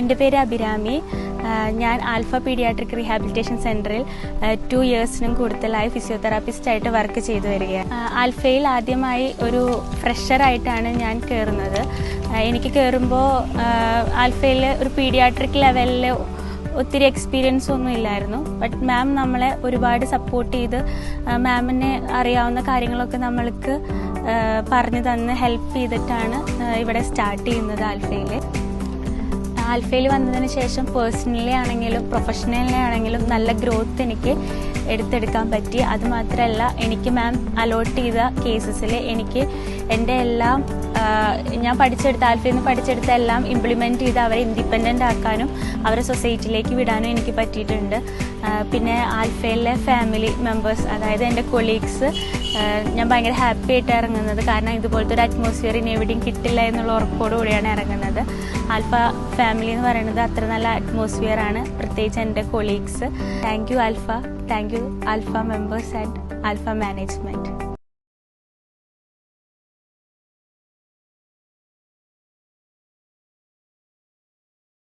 എൻ്റെ പേര് അഭിരാമി. ഞാൻ ആൽഫ പീഡിയാട്രിക് റീഹാബിലിറ്റേഷൻ സെൻറ്ററിൽ 2 ഇയേഴ്സിനും കൂടുതലായി ഫിസിയോതെറാപ്പിസ്റ്റായിട്ട് വർക്ക് ചെയ്തു വരികയാണ്. ആൽഫയിൽ ആദ്യമായി ഒരു ഫ്രഷറായിട്ടാണ് ഞാൻ കയറുന്നത്. എനിക്ക് കയറുമ്പോൾ ആൽഫയിൽ ഒരു പീഡിയാട്രിക് ലെവലിൽ ഒത്തിരി എക്സ്പീരിയൻസ് ഒന്നും ഇല്ലായിരുന്നു. ബട്ട് മാം നമ്മളെ ഒരുപാട് സപ്പോർട്ട് ചെയ്ത് മാമിനെ അറിയാവുന്ന കാര്യങ്ങളൊക്കെ നമ്മൾക്ക് പറഞ്ഞു തന്ന് ഹെൽപ്പ് ചെയ്തിട്ടാണ് ഇവിടെ സ്റ്റാർട്ട് ചെയ്യുന്നത്. ആൽഫയിൽ വന്നതിന് ശേഷം പേഴ്സണലി ആണെങ്കിലും പ്രൊഫഷണലി ആണെങ്കിലും നല്ല ഗ്രോത്ത് എനിക്ക് എടുത്തെടുക്കാൻ പറ്റി. അതുമാത്രമല്ല, എനിക്ക് മാം അലോട്ട് ചെയ്ത കേസസിൽ എനിക്ക് എൻ്റെ എല്ലാം ഞാൻ ആൽഫയിൽ നിന്ന് പഠിച്ചെടുത്ത എല്ലാം ഇംപ്ലിമെൻറ്റ് ചെയ്ത് അവരെ ഇൻഡിപെൻഡൻ്റ് ആക്കാനും അവരെ സൊസൈറ്റിയിലേക്ക് വിടാനും എനിക്ക് പറ്റിയിട്ടുണ്ട്. പിന്നെ ആൽഫയിലെ ഫാമിലി മെമ്പേഴ്സ്, അതായത് എൻ്റെ കൊളീഗ്സ്, ഞാൻ ഭയങ്കര ഹാപ്പി ആയിട്ട് ഇറങ്ങുന്നത്. കാരണം ഇതുപോലത്തെ ഒരു അറ്റ്മോസ്ഫിയർ ഇനി എവിടെയും കിട്ടില്ല എന്നുള്ള ഉറപ്പോടുകൂടിയാണ് ഇറങ്ങുന്നത്. ആൽഫ ഫാമിലി എന്ന് പറയുന്നത് അത്ര നല്ല അറ്റ്മോസ്ഫിയർ ആണ്, പ്രത്യേകിച്ച് എൻ്റെ colleagues. Thank you alpha, thank you alpha members and alpha management.